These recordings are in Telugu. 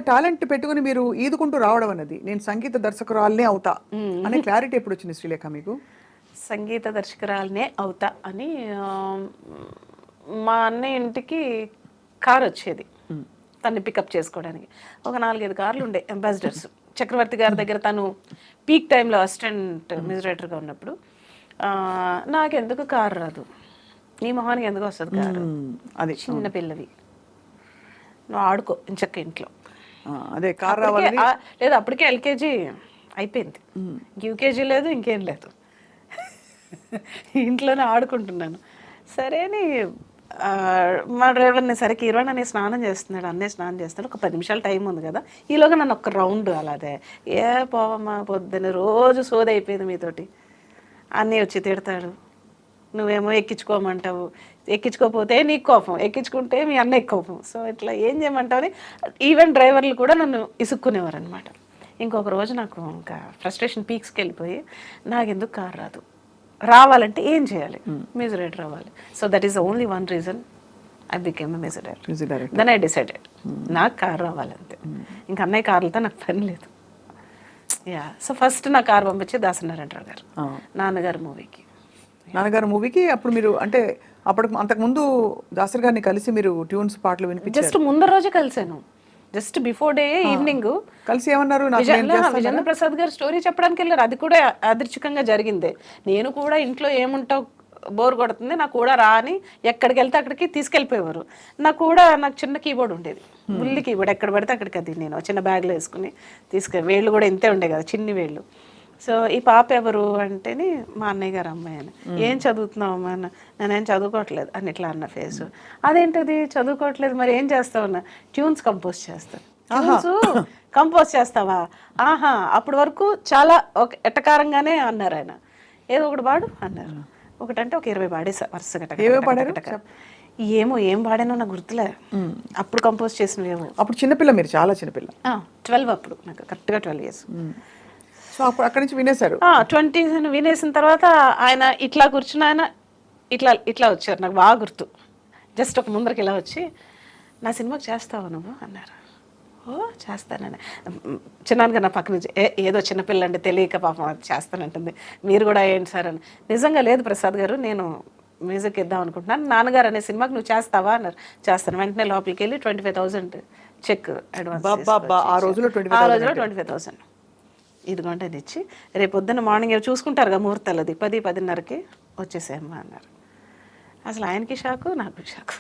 టాలెంట్ పెట్టుకుని మీరు ఈదుకుంటూ రావడం అన్నది, నేను సంగీత దర్శకురాలనే అవుతా అనే క్లారిటీ ఎప్పుడు వచ్చింది శ్రీలేఖ మీకు? సంగీత దర్శకురాలనే అవుతా అని మా అన్నయ్య ఇంటికి కార్ వచ్చేది తన్ని పికప్ చేసుకోవడానికి. ఒక 4-5 కార్లు ఉండే అంబాసిడర్స్. చక్రవర్తి గారి దగ్గర తను పీక్ టైంలో అసిస్టెంట్ మ్యూజిక్ ఉన్నప్పుడు నాకెందుకు కారు రాదు, నీ మొహానికి ఎందుకు వస్తుంది కారు, అది చిన్న పిల్లవి, నువ్వు ఆడుకో ఇంచక్క ఇంట్లో. అదే కార్ రావాలి లేదు, అప్పటికే ఎల్కేజీ అయిపోయింది, యూకేజీ లేదు, ఇంకేం లేదు, ఇంట్లోనే ఆడుకుంటున్నాను. సరే అని మా డ్రైవర్ని సరే కిరణ్ అనే స్నానం చేస్తున్నాడు, అన్నయ్య స్నానం చేస్తున్నాడు, ఒక 10 నిమిషాలు టైం ఉంది కదా, ఈలోగా నన్ను ఒక రౌండ్ అలాదే ఏ పోవమ్మా పొద్దున్న రోజు సోది అయిపోయింది మీతోటి, అన్నయ్య వచ్చి తిడతాడు, నువ్వేమో ఎక్కించుకోమంటావు, ఎక్కించుకోకపోతే నీకు కోపం, ఎక్కించుకుంటే మీ అన్నయ్య కోపం, సో ఇట్లా ఏం చేయమంటావు అని ఈవెన్ డ్రైవర్లు కూడా నన్ను ఇసుక్కునేవారు అనమాట. ఇంకొక రోజు నాకు ఇంకా ఫ్రస్ట్రేషన్ పీక్స్కి వెళ్ళిపోయి నాకు ఎందుకు కారు రాదు, రావాలంటే ఏం చేయాలి, మ్యూజిక్ డైరెక్టర్ రావాలి. So that is only one reason I became a music director. Then I decided నాకు కారు రావాలంతే, ఇంకా అన్నయ్య కార్లతో నాకు పని లేదు. యా, సో ఫస్ట్ నా కారు పంపించి దాసనారాయణరావు గారు నాన్నగారు మూవీకి. అప్పుడు మీరు అంటే అంతకుముందు దాసరి గారిని కలిసి మీరు ట్యూన్స్ పాటలు వినిపించారు? జస్ట్ ముందు రోజే కలిసాను, జస్ట్ బిఫోర్ డే ఈవినింగ్ కలిసి ఏమన్నారు? విజేంద్ర ప్రసాద్ గారు స్టోరీ చెప్పడానికి వెళ్ళారు, అది కూడా అదృచ్ఛికంగా జరిగిందే. నేను కూడా ఇంట్లో ఏముంటావు బోర్ కొడుతుంది, నాకు కూడా రా అని ఎక్కడికి వెళ్తే అక్కడికి తీసుకెళ్ళిపోయేవారు. నాకు చిన్న కీబోర్డ్ ఉండేది, బుల్లి కీబోర్డ్, ఎక్కడ పడితే అక్కడికి అది నేను చిన్న బ్యాగ్లో వేసుకుని వేళ్ళు కూడా ఇంతే ఉండే కదా, చిన్ని వేళ్ళు. సో ఈ పాప ఎవరు అంటేనే మా అన్నయ్య గారు అమ్మాయి అని. ఏం చదువుతున్నావు అమ్మా అన్న, నేనేం చదువుకోవట్లేదు అని ఇట్లా అన్న ఫేస్. అదేంటది చదువుకోవట్లేదు, మరి ఏం చేస్తావు అన్న, ట్యూన్స్ కంపోజ్ చేస్తాను. ట్యూన్స్ కంపోజ్ చేస్తావా, ఆహా, అప్పటి వరకు చాలా ఎట్టకారంగానే అన్నారు ఆయన. ఏదో ఒకటి పాడు అన్నారు, ఒకటంటే ఒక 20 పాడేసా వరుసగా. ఏం పాడానో నాకు గుర్తులే, అప్పుడు కంపోజ్ చేసినవేమో. అప్పుడు చిన్నపిల్ల, మీరు చాలా చిన్నపిల్ల, 12 అప్పుడు నాకు కరెక్ట్గా 12 years. సో అప్పుడు అక్కడి నుంచి వినేశారు. 20 వినేసిన తర్వాత ఆయన ఇట్లా కూర్చుని ఆయన ఇట్లా వచ్చారు, నాకు బాగా గుర్తు. జస్ట్ ఒక ముందరికి ఇలా వచ్చి, నా సినిమాకి చేస్తావా నువ్వు అన్నారు. ఓ చేస్తానని, చిన్నగా నా పక్క నుంచి ఏదో చిన్నపిల్ల అంటే తెలియక పాపం అది చేస్తానంటుంది, మీరు కూడా ఏంటి సార్ అని. నిజంగా లేదు ప్రసాద్ గారు, నేను మ్యూజిక్ ఇద్దాం అనుకుంటున్నాను, నాన్నగారు అనే సినిమాకి నువ్వు చేస్తావా అన్నారు. చేస్తాను. వెంటనే లోపలికి వెళ్ళి 25,000 చెక్ అడ్వాన్స్. ఆ రోజులో 25,000 ఇదిగోంటే ఇచ్చి, రేపు పొద్దున్న మార్నింగ్ చూసుకుంటారుగా ముహూర్తాలు, అది 10-10:30కి వచ్చేసేమ్మా అన్నారు. అసలు ఆయనకి షాకు, నాకు షాకు.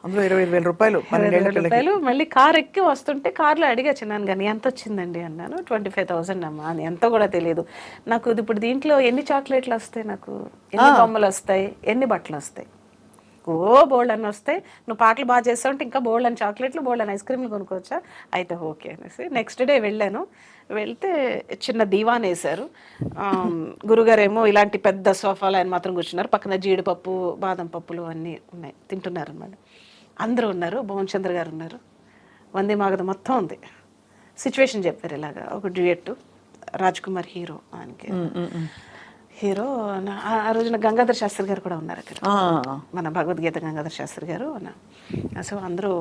అందులో 25,000 రూపాయలు. మళ్ళీ కార్ ఎక్కి వస్తుంటే కార్లో అడిగా చిన్నాను కానీ ఎంత వచ్చిందండి అన్నాను. 25,000 అమ్మా అని. ఎంత కూడా తెలియదు నాకు. ఇప్పుడు దీంట్లో ఎన్ని చాక్లెట్లు వస్తాయి, నాకు ఎన్ని బొమ్మలు వస్తాయి, ఎన్ని బట్టలు వస్తాయి, బోల్డ్ అని వస్తాయి, నువ్వు పాటలు బాగా చేస్తావు అంటే ఇంకా బోల్డ్ అని చాక్లెట్లు, బోల్డ్ అని ఐస్ క్రీమ్లు కొనుక్కోవచ్చా, అయితే ఓకే అనేసి నెక్స్ట్ డే వెళ్ళాను. వెళ్తే చిన్న దీవాన్ వేశారు, గురుగారేమో ఇలాంటి పెద్ద సోఫాలు ఆయన మాత్రం కూర్చున్నారు, పక్కన జీడిపప్పు బాదం పప్పులు అన్నీ ఉన్నాయి, తింటున్నారు అన్నమాట. అందరూ ఉన్నారు, భువన్ చంద్ర గారు ఉన్నారు, వందే మాగధ మొత్తం ఉంది. సిచ్యువేషన్ చెప్పారు ఇలాగా, ఒక డ్యూయట్, రాజ్ కుమార్ హీరో, ఆయనకి హీరో. ఆ రోజున గంగాధర్ శాస్త్రి గారు కూడా ఉన్నారు అక్కడ, మన భగవద్గీత గంగాధర్ శాస్త్రి గారు. సో అందరూ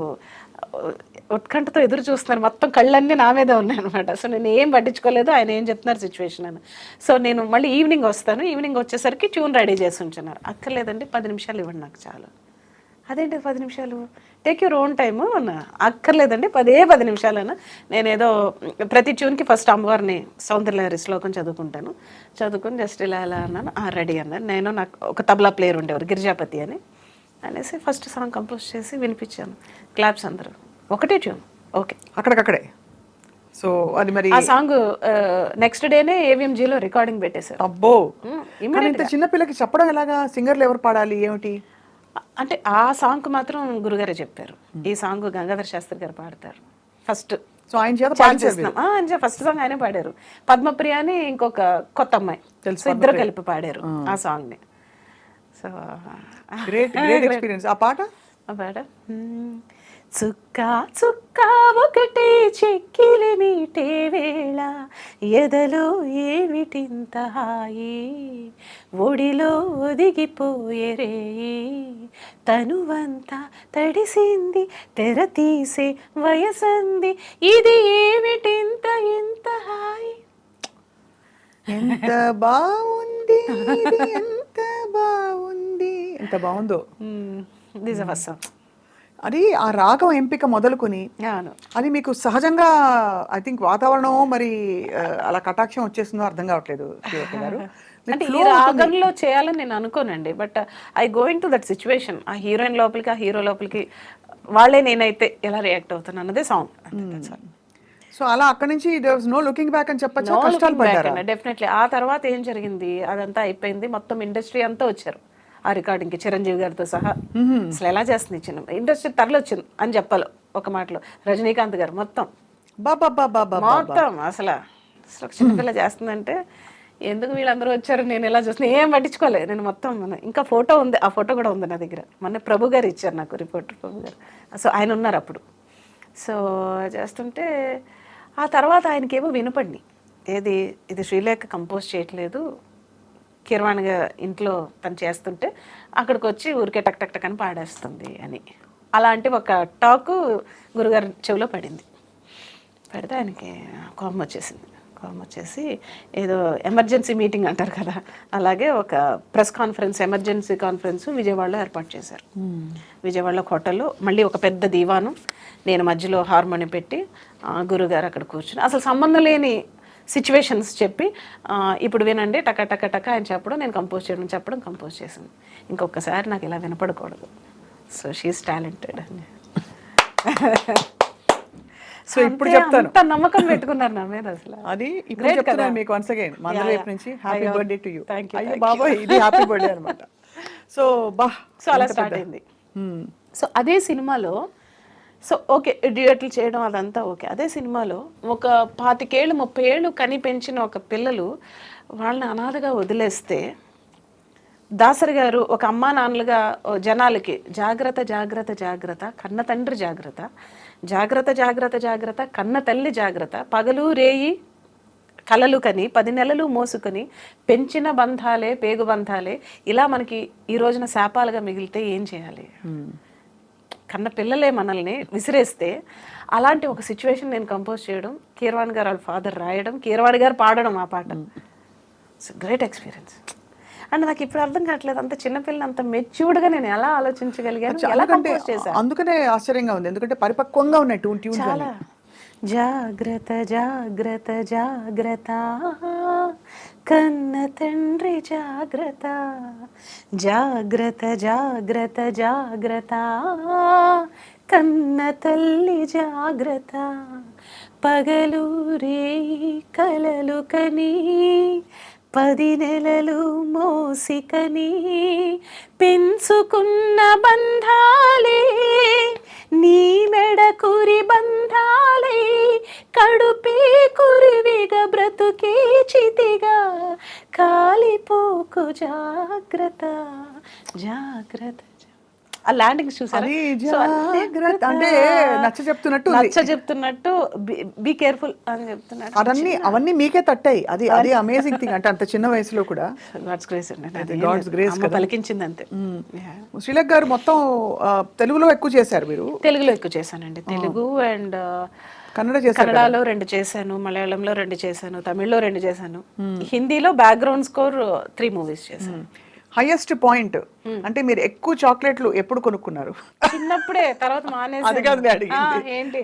ఉత్కంఠతో ఎదురు చూస్తున్నారు, మొత్తం కళ్ళన్నీ నా మీద ఉన్నాయి అనమాట. సో నేను ఏం పట్టించుకోలేదు, ఆయన ఏం చెప్తున్నారు సిచ్యువేషన్ అని. సో నేను మళ్ళీ ఈవినింగ్ వస్తాను, ఈవినింగ్ వచ్చేసరికి ట్యూన్ రెడీ చేసి ఉంచున్నారు. అక్కర్లేదండి 10 నిమిషాలు ఇవ్వండి నాకు చాలు. అదేంటి 10 నిమిషాలు, టేక్ యూర్ ఓన్ టైము అన్న. అక్కర్లేదండి 10 నిమిషాలు అన్న. నేనేదో ప్రతి ట్యూన్కి ఫస్ట్ అమ్మవారిని సౌందర్యలహరి శ్లోకం చదువుకుంటాను, చదువుకుని జస్ట్ ఇలా అన్నాను. రెడీ అన్నాను. నేను, నాకు ఒక తబలా ప్లేయర్ ఉండేవారు గిరిజాపతి అని, అనేసి ఫస్ట్ సాంగ్ కంపోజ్ చేసి వినిపించాను. క్లాప్స్ అందరూ, ఒకటే ట్యూన్, ఓకే అక్కడికక్కడే. సో అది మరి ఆ సాంగ్ నెక్స్ట్ డేనే AVMGలో రికార్డింగ్ పెట్టేశారు. అబ్బో, ఇంత చిన్నపిల్లకి చెప్పడం ఎలాగా, సింగర్లు ఎవరు పాడాలి ఏమిటి అంటే ఆ సాంగ్ మాత్రం గురుగారే చెప్పారు, ఈ సాంగ్ గంగాధర్ శాస్త్రి గారు పాడతారు ఫస్ట్. సో ఆయన ఫస్ట్ సాంగ్ ఆయనే పాడారు. పద్మప్రియ అని ఇంకొక కొత్త అమ్మాయి, ఇద్దరు కలిపి పాడారు ఆ సాంగ్ ని. So great experience. ఆ పాట చుక్క చుక్క ఒకటే చెక్కిలి మీటే వేళ ఎదలో ఏమిటింత హాయి ఒడిలో ఒదిగిపోయే రేయి తనువంతా తడిసింది తెర తీసే వయసంది ఇది ఏమిటింత ఇంత హాయి. ఎంత బాగుంది ఇది, ఎంత బాగుంది, ఎంత బాగుందో. This first song. అది ఆ రాగం ఎంపిక మొదలుకొని అవును. అది మీకు సహజంగా ఐ థింక్ వాతావరణం మరి అలా కటాక్షం వచ్చేస్తుందో అర్థం కావట్లేదు శ్రీవల్లి గారు. మీకు అంటే ఈ flow అవుతుంది. రాగంలో చేయాలని నేను అనుకోనండి, but I going to that situation. ఆ హీరోయిన్ లోపలికి, ఆ హీరో లోపలికి వాళ్ళే నేనైతే ఎలా రియాక్ట్ అవుతాను అన్నదే సాంగ్. సో అలా అక్కడి నుంచి there was no looking back అని చెప్పొచ్చు. కష్టాలు పడ్డారా? డెఫినెట్లీ. ఆ తర్వాత ఏం జరిగింది, అదంతా అయిపోయింది, మొత్తం ఇండస్ట్రీ అంతా వచ్చారు ఆ రికార్డింగ్కి, చిరంజీవి గారితో సహా. అసలు ఎలా చేస్తుంది చిన్న ఇండస్ట్రీ తరలొచ్చింది అని చెప్పాలి ఒక మాటలో. రజనీకాంత్ గారు మొత్తం మొత్తం అసలు ఒక చిన్నపిల్ల చేస్తుందంటే ఎందుకు వీళ్ళందరూ వచ్చారు, నేను ఎలా చూస్తున్నా ఏం పట్టించుకోలేదు నేను మొత్తం. ఇంకా ఫోటో ఉంది, ఆ ఫోటో కూడా ఉంది నా దగ్గర. మొన్న ప్రభు గారు ఇచ్చారు నాకు, రిపోర్టర్ ప్రభు గారు. సో ఆయన ఉన్నారు అప్పుడు. సో చేస్తుంటే ఆ తర్వాత ఆయనకేమో వినపడి, ఏది ఇది శ్రీలేఖ కంపోజ్ చేయట్లేదు, కీరవాణి ఇంట్లో తను చేస్తుంటే అక్కడికి వచ్చి ఊరికే టక్ టక్ టక్ అని పాడేస్తుంది అని. అలాంటి ఒక టాకు గురుగారి చెవిలో పడింది. పడితే ఆయనకి కోపం వచ్చేసింది. కోపం వచ్చేసి ఏదో ఎమర్జెన్సీ మీటింగ్ అంటారు కదా, అలాగే ఒక ప్రెస్ కాన్ఫరెన్స్, ఎమర్జెన్సీ కాన్ఫరెన్స్ విజయవాడలో ఏర్పాటు చేశారు. విజయవాడలో హోటల్లో మళ్ళీ ఒక పెద్ద దీవాను, నేను మధ్యలో హార్మోనియం పెట్టి గురుగారు అక్కడ కూర్చుని అసలు సంబంధం లేని సిచ్యువేషన్స్ చెప్పి ఇప్పుడు వినండి టక టక టక ఆయన చెప్పడం, నేను కంపోజ్ చేయడం, చెప్పడం, కంపోజ్ చేసింది. ఇంకొకసారి నాకు ఇలా వినపడకూడదు. సో షీఈస్ టాలెంటెడ్ అని. సో ఇప్పుడు చెప్తాను, అంత నమ్మకం పెట్టుకున్నారు నా మీద అసలు. అది ఇప్పుడు చెప్తున్నాను మీకు వన్స్ అగైన్ మన వైపు నుంచి హ్యాపీ బర్త్డే టు యూ. అయ్యో బాబాయ్ ఇది హ్యాపీ బర్త్డే అనమాట. సో సో అలా స్టార్ట్ అయింది. సో అదే సినిమాలో సో ఓకే డ్యూయట్లు చేయడం అదంతా ఓకే. అదే సినిమాలో ఒక 25 ఏళ్ళు 30 ఏళ్ళు కని పెంచిన ఒక పిల్లలు వాళ్ళని అనాథగా వదిలేస్తే దాసరి గారు ఒక అమ్మా నాన్నలుగా జనాలకి జాగ్రత్త జాగ్రత్త జాగ్రత్త, కన్న తండ్రి జాగ్రత్త, జాగ్రత్త జాగ్రత్త జాగ్రత్త, కన్న తల్లి జాగ్రత్త, పగలు రేయి కలలు కని 10 నెలలు మోసుకొని పెంచిన బంధాలే పేగు బంధాలే ఇలా మనకి ఈ రోజున శాపాలుగా మిగిలితే ఏం చేయాలి? కన్న పిల్లలే మనల్ని విసిరేస్తే అలాంటి ఒక సిచ్యువేషన్ నేను కంపోజ్ చేయడం, కీరవాణి గారు వాళ్ళ ఫాదర్ రాయడం, కీరవాణి గారు పాడడం ఆ పాట. It's great experience. అండ్ నాకు ఇప్పుడు అర్థం కావట్లేదు, అంత చిన్నపిల్లని అంత మెచ్యూర్డ్గా నేను ఎలా ఆలోచించగలిగాను, ఎలా కంపోజ్ చేశాను. అందుకనే ఆశ్చర్యంగా ఉంది, ఎందుకంటే పరిపక్వంగా ఉన్నాయి ట్యూన్స్ చాలా. జాగ్రత్త జాగ్రత్త జాగ్రత్త, కన్న తండ్రి జాగ్రత్త, జాగ్రత్త జాగ్రత్త జాగ్రత్త, కన్న తల్లి జాగ్రత్త, పగలు రేయి కలలు కని 10 నెలలు మోసికని పెంచుకున్న బంధాలే నీ మెడ కురి బంధాలే, కడుపే కురివిగా బ్రతుకే చితిగా కాలిపోకు జాగ్రత్త జాగ్రత్త. ఆ ల్యాండింగ్స్ చూసారు, అంటే నచ్చ చెప్తున్నట్టు బీ కేర్ఫుల్ అని చెప్తున్నాడు. అవన్నీ మీకే తట్టాయి. అది అమేజింగ్ థింగ్. అంటే అంత చిన్న వయసులో కూడా గాడ్స్ గ్రేస్ అండి, గాడ్స్ గ్రేస్ పలికించింది అంతే. శ్రీలేఖ గారు మొత్తం తెలుగులో ఎక్కువ చేశారు మీరు? తెలుగులో ఎక్కువ చేశానండి. తెలుగు అండ్ కన్నడలో 2 చేశాను, మలయాళంలో 2 చేశాను, తమిళ్లో 2 చేశాను, హిందీలో బ్యాక్గ్రౌండ్ స్కోర్ 3 మూవీస్ చేశాను. హైయెస్ట్ పాయింట్ అంటే మీరు ఎక్కువ చాక్లెట్లు ఎప్పుడు కొనుక్కున్నారు? చిన్నప్పుడే, తర్వాత అది కాదు ఏంటి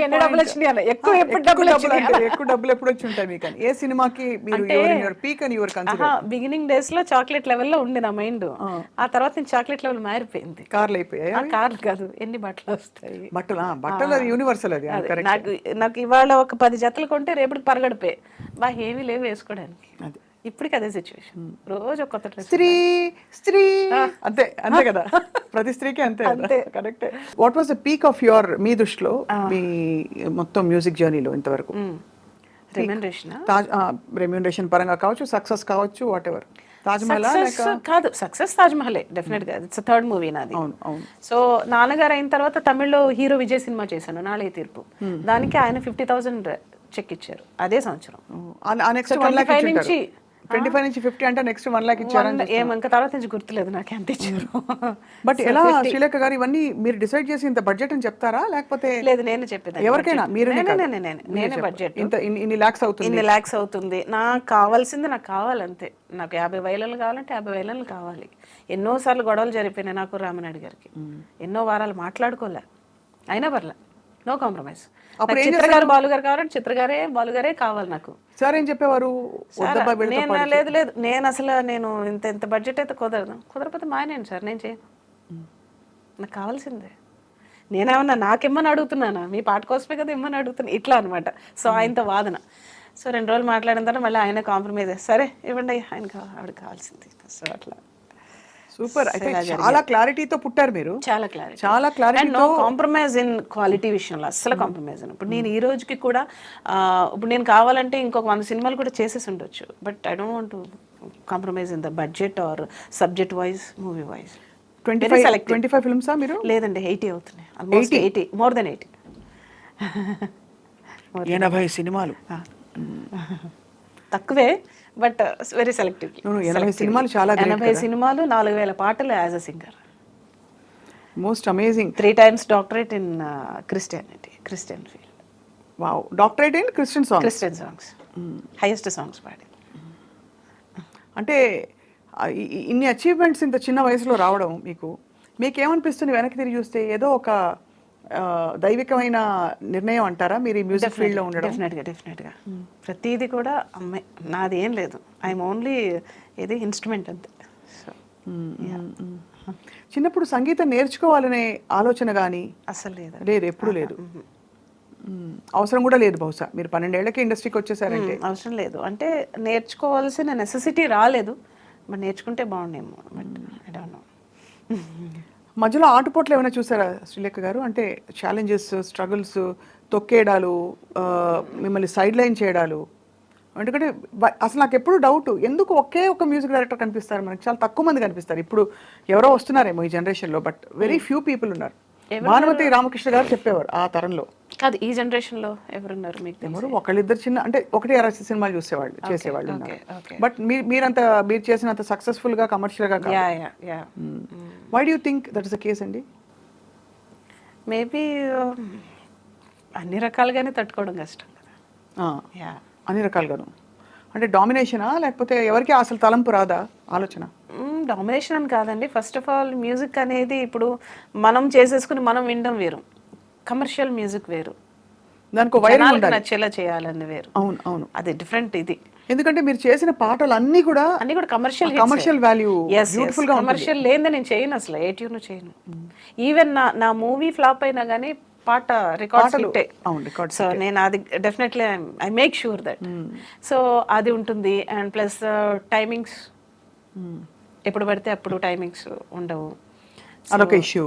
ఎన్ని డబ్బులు వచ్చినాయి, ఎక్కువ డబ్బులు ఎప్పుడు వచ్చి ఉంటాయి మీకు? ఏ సినిమాకి మీరు పీక్ అని యువర్ కన్సిడర్? బిగినింగ్ డేస్ లో చాక్లెట్ లెవెల్ లో ఉండే నా మైండ్, ఆ తర్వాత నేను చాక్లెట్ లెవెల్ మారిపోయింది. కార్లు అయిపోయాయి? కార్లు కాదు, ఎన్ని బట్టలు వస్తాయి. బట్టలు అది యూనివర్సల్. అది నాకు ఇవాళ ఒక 10 జతలు కొంటే రేపటికి పరగడిపోయి ఏమీ లేవు వేసుకోవడానికి. ఇప్పటికి అదే సిచ్యువేషన్, రోజు ఒక కొత్త డ్రెస్. స్త్రీ అంతే కదా, ప్రతి స్త్రీకి అంతే. Correct. What was the peak of your, మీ దృష్టిలో మీ మొత్తం మ్యూజిక్ జర్నీలో ఇంతవరకు? రెమ్యూనరేషన్ పరంగా కావచ్చు, సక్సెస్ కావచ్చు, వాట్ ఎవర్. తాజ్మహల్ కాదు, సక్సెస్ తాజ్మహలే డెఫినెట్ గా. ఇట్స్ థర్డ్ మూవీ నాది. అవును అవును. సో నాన్నగారు అయిన తర్వాత తమిళ్లో హీరో విజయ్ సినిమా చేశాను, నాళే తీర్పు. దానికి ఆయన 50,000 చెక్ ఇచ్చారు అదే సంవత్సరం. నెక్స్ట్ 1 లాక్ 25 నుంచి 25 నుంచి 50 అంటే నెక్స్ట్ 1 లాక్ ఇచ్చారని. ఇంకా తర్వాత నుంచి గుర్తులేదు నాకు ఎంత ఇచ్చారు. బట్ ఎలా శ్రీలేఖ గారు ఇవన్నీ మీరు డిసైడ్ చేసి ఇంత బడ్జెట్ అని చెప్తారా, లేకపోతే లేదు నేనే చెప్పేదాన్ని. ఎవరికైనా నేనే బడ్జెట్ ఇంత ఇన్ని లాక్స్ అవుతుంది, ఇన్ని లాక్స్ అవుతుంది, నాకు కావాల్సింది నాకు కావాలంతే. నాకు 50,000 కావాలంటే 50,000 కావాలి. ఎన్నోసార్లు గొడవలు జరిగిపోయినాయి నాకు రామనాయుడు గారికి, ఎన్నో వారాలు మాట్లాడుకోలే, అయినా పర్లే, నో కాంప్రమైజ్. చిత్రగారు బాలుగారు కావాలంటే చిత్రగారే బాలుగారే కావాలి నాకు. సార్ ఏం చెప్పేవారు? లేదు లేదు, నేను అసలు ఇంత బడ్జెట్ అయితే కుదరకపోతే మానేయండి సార్, నేను చేయను, నాకు కావాల్సిందే. నేనేమన్నా నాకిమ్మని అడుగుతున్నానా, మీ పాట కోసమే కదా ఇమ్మని అడుగుతున్నా, ఇట్లా అనమాట. సో ఆయనతో వాదన. సో 2 రోజులు మాట్లాడిన తర్వాత మళ్ళీ ఆయన కాంప్రమైజ్, సరే ఇవ్వండి ఆయనకి ఆవిడ కావాల్సింది. సో అట్లా. సూపర్. అయితే చాలా క్లారిటీతో పుట్టారు మీరు. చాలా clarity, no compromise in quality విషయంలో అస్సలు కాంప్రమైజ్. ఇప్పుడు నేను ఈ రోజుకి కూడా ఇప్పుడు నేను కావాలంటే ఇంకొక 100 సినిమాలు కూడా చేసేసి ఉండొచ్చు, but I don't want to compromise in the budget or subject wise, movie wise. 25 ఫిల్మ్సా మీరు? లేదండి, 80 అవుతున్నాయి, ఆల్మోస్ట్ 80, మోర్ దెన్ 80. 80 సినిమాలు తక్కువే, బట్ వెరీ సెలెక్టివ్. 80 సినిమాలు చాలా. 80 సినిమాలు, 4,000 పాటలు as a singer. Most amazing. 3 times doctorate in Christian field. Wow, doctorate in Christian songs, highest songs పాడి. అంటే ఇన్ని అచీవ్మెంట్స్ ఇంత చిన్న వయసులో రావడం మీకేమనిపిస్తుంది వెనక్కి తిరిగి చూస్తే? ఏదో ఒక దైవికమైన నిర్ణయం అంటారా మీరు ఈ మ్యూజిక్ ఫీల్డ్ లో ఉండడం? డెఫినెట్గా ప్రతిదీ కూడా అమ్మాయి, నాది ఏం లేదు, ఐఎమ్ ఓన్లీ ఇది ఇన్స్ట్రుమెంట్ అంతే. చిన్నప్పుడు సంగీతం నేర్చుకోవాలనే ఆలోచన కానీ అసలు లేదు, ఎప్పుడు లేదు, అవసరం కూడా లేదు. బహుశా మీరు 12 ఏళ్లకి ఇండస్ట్రీకి వచ్చేసారంటే అవసరం లేదు, అంటే నేర్చుకోవాల్సిన నెసెసిటీ రాలేదు, బట్ నేర్చుకుంటే బాగుండేమో, బట్ ఐ డోంట్ నో. మధ్యలో ఆటుపోట్లు ఏమైనా చూసారా శ్రీలేఖ గారు? అంటే ఛాలెంజెస్, స్ట్రగుల్స్, తొక్కేయడాలు, మిమ్మల్ని సైడ్ లైన్ చేయడాలు. ఎందుకంటే అసలు నాకు ఎప్పుడు డౌట్, ఎందుకు ఒకే ఒక మ్యూజిక్ డైరెక్టర్ కనిపిస్తారు మనకి? చాలా తక్కువ మంది కనిపిస్తారు. ఇప్పుడు ఎవరో వస్తున్నారేమో ఈ జనరేషన్లో, బట్ వెరీ ఫ్యూ పీపుల్ ఉన్నారు. భానుమతి రామకృష్ణ గారు చెప్పేవారు ఆ తరంలో. కాదు, ఈ జనరేషన్లో ఎవరున్నారు మీకు? ఎవరు ఒకళ్ళిద్దరు చిన్న, అంటే 1-2 సినిమాలు చేసేవాళ్ళు ఉన్నారు. బట్ మీరు చేసినంత సక్సెస్ఫుల్ గా, కమర్షియల్ గా కాదు. Why do you think that is the case అండి? మేబీ అన్ని రకాలుగానే తట్టుకోవడం కష్టం కదా. అన్ని రకాలుగాను అంటే డామినేషనా, లేకపోతే ఎవరికి అసలు తలంపు రాదా ఆలోచన? డామినేషన్ అని కాదండి. ఫస్ట్ ఆఫ్ ఆల్ మ్యూజిక్ అనేది ఇప్పుడు మనం చేసేసుకుని మనం వినడం వేరు, కమర్షియల్ మ్యూజిక్ వేరు, దానికి వైరల్ నచ్చేలా చేయాలని వేరు. అవును అవును, అది డిఫరెంట్. ఇది ఎందుకంటే మీరు చేసిన పాటలు అన్నీ కూడా కమర్షియల్ వాల్యూ, బ్యూటిఫుల్ గా. కమర్షియల్ లేదని నేను చేయను, అసలు ఏ ట్యూన్ చేయను. ఈవెన్ నా మూవీ ఫ్లాప్ అయినా కానీ పాట రికార్డ్, సో నేను అది definitely I make sure that. So అది ఉంటుంది. అండ్ ప్లస్ టైమింగ్స్, ఎప్పుడు పడితే అప్పుడు టైమింగ్స్ ఉండవు, అదొక ఇష్యూ.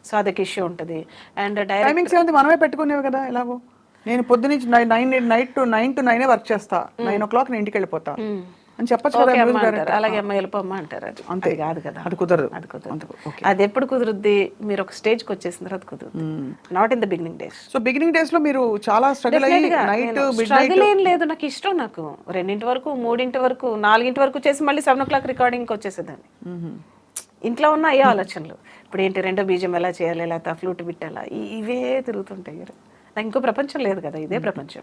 సో అదొక ఇష్యూ ఉంటుంది. అండ్ టైమింగ్స్ మనమే పెట్టుకునేవి కదా. ఎలాగో నేను పొద్దునుంచి 9 to 9 వర్క్ చేస్తా, 9 o'clock నేను ఇంటికి వెళ్ళిపోతా అని చెప్పచ్చు కదా. అలాగే అమ్మ వెళ్ళిపోమ్మా అంటారు, అది అంతే కాదు కదా, అది కుదరదు. అది ఎప్పుడు కుదురుద్ది? మీరు ఒక స్టేజ్కి వచ్చేసిన తర్వాత కుదురుద్ది, not in the beginning days. So beginning days లో మీరు చాలా స్ట్రగుల్ అయ్యి స్ట్రగుల్ ఏం లేదు, నాకు ఇష్టం. నాకు 2 వరకు, 3 వరకు, 4 వరకు చేసి మళ్ళీ 7 o'clock రికార్డింగ్కి వచ్చేసేదాన్ని. ఇంట్లో ఉన్న అయ్యే ఆలోచనలు, ఇప్పుడు ఏంటి 2 బీజం ఎలా చేయాలి, లేకపోతే ఫ్లూట్ బిట్టాలా, ఇవే తిరుగుతుంటాయి. నాకు ఇంకో ప్రపంచం లేదు కదా, ఇదే ప్రపంచం.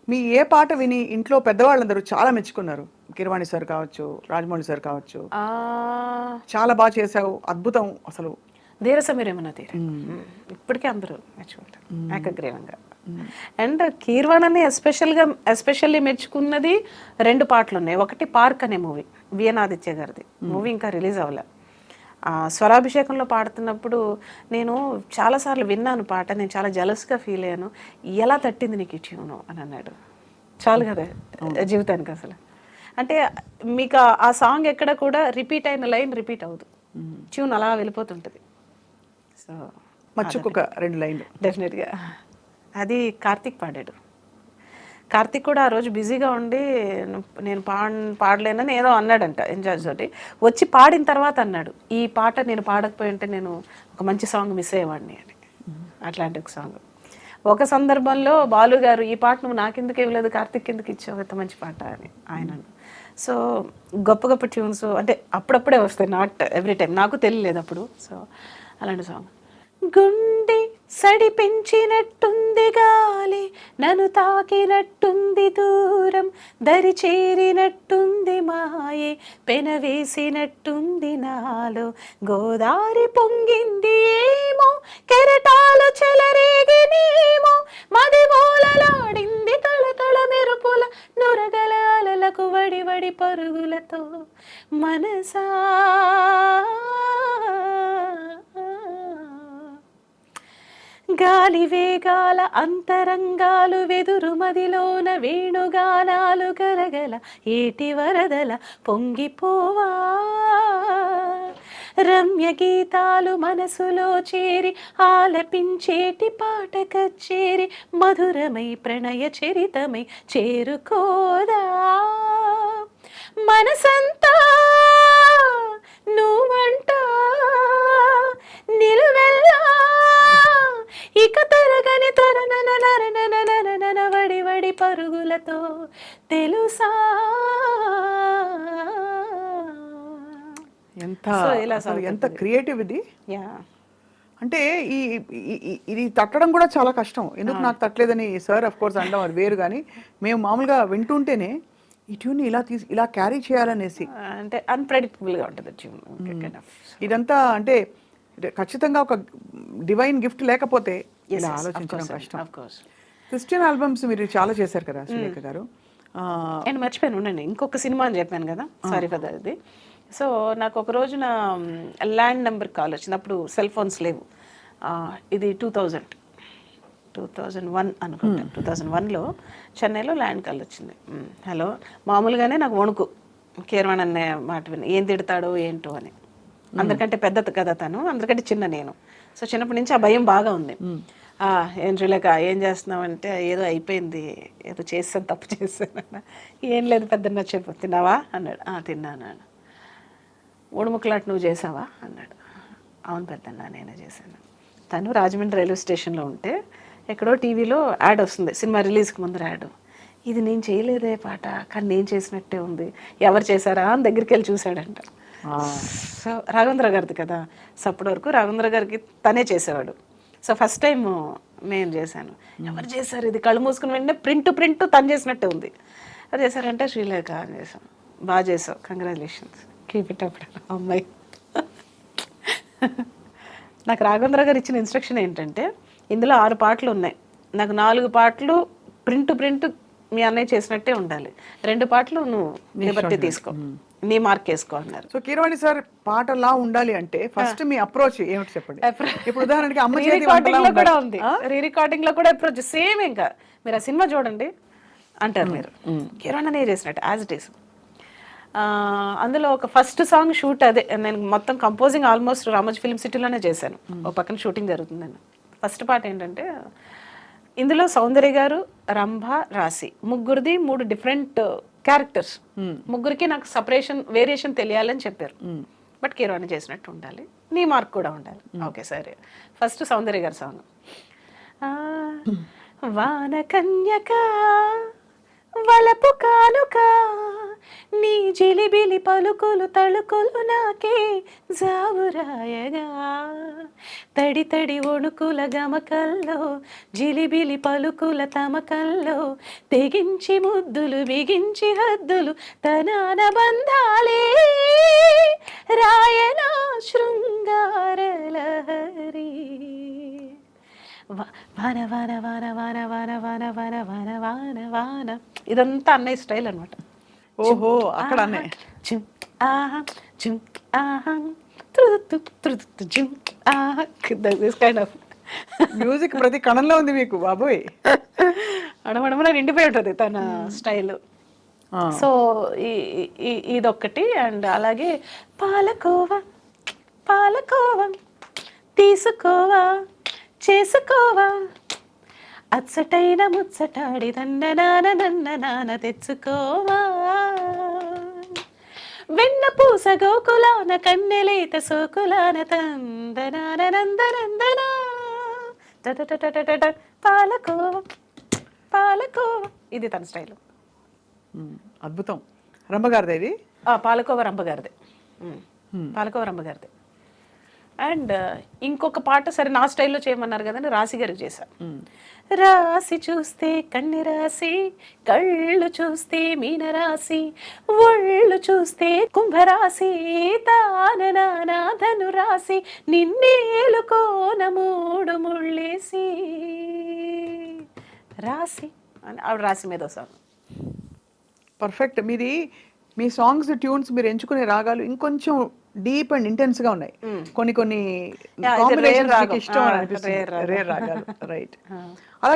మీ ఏ పాట విని ఇంట్లో పెద్దవాళ్ళందరూ చాలా మెచ్చుకున్నారు? కిరవాణి సార్ కావచ్చు, రాజమౌళి సార్ కావచ్చు, చాలా బాగా చేసావు, అద్భుతం అసలు. ధీరసమీరేమన్నా తీర ఇప్పటికీ అందరూ మెచ్చుకుంటారు ఏకగ్రీవంగా. అండ్ కీర్వాణని ఎస్పెషల్లీ మెచ్చుకున్నది 2 పాటలు ఉన్నాయి. ఒకటి పార్క్ అనే మూవీ, విఎన్ ఆదిత్య గారిది మూవీ, ఇంకా రిలీజ్ అవ్వలే. స్వరాభిషేకంలో పాడుతున్నప్పుడు నేను చాలాసార్లు విన్నాను పాట, నేను చాలా జలస్గా ఫీల్ అయ్యాను. ఎలా తట్టింది నీకు ఈ ట్యూను అని అన్నాడు. చాలు కదా జీవితానికి అసలు. అంటే మీకు ఆ సాంగ్ ఎక్కడ కూడా రిపీట్ అయిన లైన్ రిపీట్ అవ్వదు, ట్యూన్ అలా వెళ్ళిపోతుంటుంది. సో మచ్చుకొక 2 లైన్లు డెఫినెట్గా. అది కార్తీక్ పాడాడు. కార్తీక్ కూడా ఆ రోజు బిజీగా ఉండి నేను పాడలేనని ఏదో అన్నాడంట ఇన్ఛార్జ్ తోటి. వచ్చి పాడిన తర్వాత అన్నాడు, ఈ పాట నేను పాడకపోయి ఉంటే నేను ఒక మంచి సాంగ్ మిస్ అయ్యేవాడిని అని. అట్లాంటి ఒక సాంగ్. ఒక సందర్భంలో బాలు గారు, ఈ పాట నువ్వు నాకెందుకు ఇవ్వలేదు, కార్తీక్ ఎందుకు ఇచ్చావు, ఎంత మంచి పాట అని ఆయన. సో గొప్ప గొప్ప ట్యూన్స్ అంటే అప్పుడప్పుడే వస్తాయి, నాట్ ఎవ్రీ టైం. నాకు తెలియలేదు అప్పుడు. సో అలాంటి సాంగ్. గుండె సడి పెంచినట్టుంది గాలి, నన్ను తాకినట్టుంది దూరం, దరి చేరినట్టుంది మాయే, పెనవేసినట్టుంది నాలో, గోదారి పొంగింది ఏమో, కెరటాలు చెలరేగినేమో, మది మూలలాడింది తళతళ మెరుపుల నురగల అలలకు వడి వడి పరుగులతో మనసా. గాలి వేగాల అంతరంగాలు వెదురు మదిలోన వేణుగానాలు గలగల ఏటి వరదల పొంగిపోవా, రమ్య గీతాలు మనసులో చేరి ఆలపించేటి పాట కచ్చేరి, మధురమై ప్రణయ చరితమై చేరుకోదా, మనసంతా నువ్వంట నిలువెల్లా, ఇక తరగని తరనన వడి వడి పరుగులతో తెలుసా. ఎంత క్రియేటివ్ ఇది. యా, అంటే ఇది తట్టడం కూడా చాలా కష్టం. ఎందుకు నాకు తట్టలేదని సార్ అఫ్ కోర్స్ అంటాం, అది వేరు. కానీ మేము మామూలుగా వింటుంటేనే ఈ ట్యూన్ ఇలా క్యారీ చేయాలనేసి, అంటే అన్ప్రెడిక్టబుల్గా ఉంటుంది ట్యూన్. ఇదంతా అంటే ఖచ్చితంగా ఒక డివైన్ గిఫ్ట్ లేకపోతే ఇలా ఆలోచించడం కష్టం. క్రిస్టియన్ ఆల్బమ్స్ మీరు చాలా చేశారు కదా శ్రీలేఖ గారు. నేను మర్చిపోయాను, ఉండండి, ఇంకొక సినిమా అని చెప్పాను కదా, సారీ ఫర్ అది. సో నాకు ఒక రోజున ల్యాండ్ నెంబర్ కాల్ వచ్చింది. అప్పుడు సెల్ ఫోన్స్ లేవు. ఇది 2001 అనుకుంటా. 2001లో చెన్నైలో ల్యాండ్ కాల్ వచ్చింది. హలో, మామూలుగానే నాకు వణుకు, కీరవాణి అనే మాట విని ఏం తిడతాడో ఏంటో అని. అందరికంటే పెద్ద కదా తను, అందరికంటే చిన్న నేను. సో చిన్నప్పటి నుంచి ఆ భయం బాగా ఉంది. ఏం శ్రీలేఖ ఏం చేస్తున్నావు అంటే, ఏదో అయిపోయింది, ఏదో చేస్తాను, తప్పు చేస్తాను. ఏం లేదు పెద్దన్న, చెప్పు, తిన్నావా అన్నాడు. తిన్నాను. ఊడుముక్కలాట నువ్వు చేసావా అన్నాడు. అవును పెద్దన్న, నేనే చేశాను. తను రాజమండ్రి రైల్వే స్టేషన్లో ఉంటే ఎక్కడో టీవీలో యాడ్ వస్తుంది, సినిమా రిలీజ్కి ముందర యాడ్. ఇది నేను చేయలేదే పాట, కానీ నేను చేసినట్టే ఉంది, ఎవరు చేశారా అని దగ్గరికి వెళ్ళి చూశాడంట. సో రాఘవేంద్ర గారిది కదా. సో అప్పటి వరకు రాఘవేంద్ర గారికి తనే చేసేవాడు. సో ఫస్ట్ టైం నేను చేశాను. ఎవరు చేశారు ఇది, కళ్ళు మూసుకుని వెంటనే ప్రింట్ తను చేసినట్టే ఉంది. అది చేశారంటే శ్రీలేఖ అని చేశాను. బాగా చేసావు, కంగ్రాచులేషన్స్, కీప్ ఇట్ అప్ అమ్మాయి. నాకు రాఘవేంద్ర గారు ఇచ్చిన ఇన్స్ట్రక్షన్ ఏంటంటే, ఇందులో 6 పాటలు ఉన్నాయి, నాకు 4 పాటలు ప్రింట్ మీ అన్నయ్య చేసినట్టే ఉండాలి, 2 పాటలు నువ్వు లిబర్టీ తీసుకో, నీ మార్క్ వేసుకో అన్నారు. సో కీరవాణి సార్ పాటలా ఉండాలి అంటే ఫస్ట్ మీ అప్రోచ్ ఏమిటి చెప్పండి. ఇప్పుడు ఉదాహరణకి అమ్మ రికార్డింగ్ లో కూడా ఉంది, రికార్డింగ్ లో కూడా అప్రోచ్ సేమ్. ఇంకా మీరు ఆ సినిమా చూడండి అంటారు మీరు, కీరవాణి చేసినట్టు యాజ్ ఇట్ ఈస్. అందులో ఒక ఫస్ట్ సాంగ్ షూట్ అదే, నేను మొత్తం కంపోజింగ్ ఆల్మోస్ట్ రామోజీ ఫిల్మ్ సిటీలోనే చేశాను, ఒక పక్కన షూటింగ్ జరుగుతుందని. ఫస్ట్ పాట ఏంటంటే, ఇందులో సౌందర్య గారు, రంభ, రాశి ముగ్గురిది 3 డిఫరెంట్ క్యారెక్టర్స్. ముగ్గురికి నాకు వేరియేషన్ తెలియాలని చెప్పారు. బట్ కీరవాణి చేసినట్టు ఉండాలి, నీ మార్క్ కూడా ఉండాలి. ఓకే సరే. ఫస్ట్ సౌందర్య గారి సాంగ్. వాన కన్యక వలపు కానుక, నీ జిలిబిలి పలుకులు తళుకులు నాకే జావురాయగా, తడి తడి వణుకుల గమకల్లో జిలిబిలి పలుకుల తమకల్లో, తెగించి ముద్దులు బిగించి హద్దులు తనాన బంధాలే, రాయనా శృంగారలహరి. వాన వాన వాన వాన వాన వాన వాన వాన వాన వాన, ఇదంతా అన్నయ్య స్టైల్ అనమాట. ఓహో, అక్కడ మ్యూజిక్ ప్రతి కణంలో ఉంది మీకు బాబోయ్, అడమడమన నిండిపోయి ఉంటుంది తన స్టైల్. సో ఇదొక్కటి. అండ్ అలాగే పాలకోవా పాలకోవా తీసుకోవా చేసుకోవా, అచ్చటైన ముచ్చటాడి నన్న నాన్న తెచ్చుకోవా, వెన్న పూస గోకులాన కన్నెలేత సోకులాన తందనానందనందనా పాలకోవ పాలకోవ. ఇది తన స్టైల్. అద్భుతం. రంభగారిది ఇది. పాలకోవ రంభగారిదే. పాలకోవ రంభగారిదే. అండ్ ఇంకొక పాట సరే నా స్టైల్లో చేయమన్నారు కదండి, రాశి గారికి చేశాను. రాసి చూస్తే కన్నె రాశి, కళ్ళు చూస్తే మీన రాశి, ఒళ్ళు చూస్తే కుంభరాశి, తాన ధను రాశి, నిన్నేలుకోన మూడు ముళ్ళేసి రాశి అని ఆవిడ రాశి మీద సాంగ్. పర్ఫెక్ట్. మీది మీ సాంగ్స్ ట్యూన్స్ మీరు ఎంచుకునే రాగాలు ఇంకొంచెం డీప్ అండ్ ఇంటెన్స్ గా ఉన్నాయి. కొన్ని ఇది rare రాగం. ఇష్టం rare అనిపిస్తుంది. రాగం. రేర్ రాగాలు. రైట్.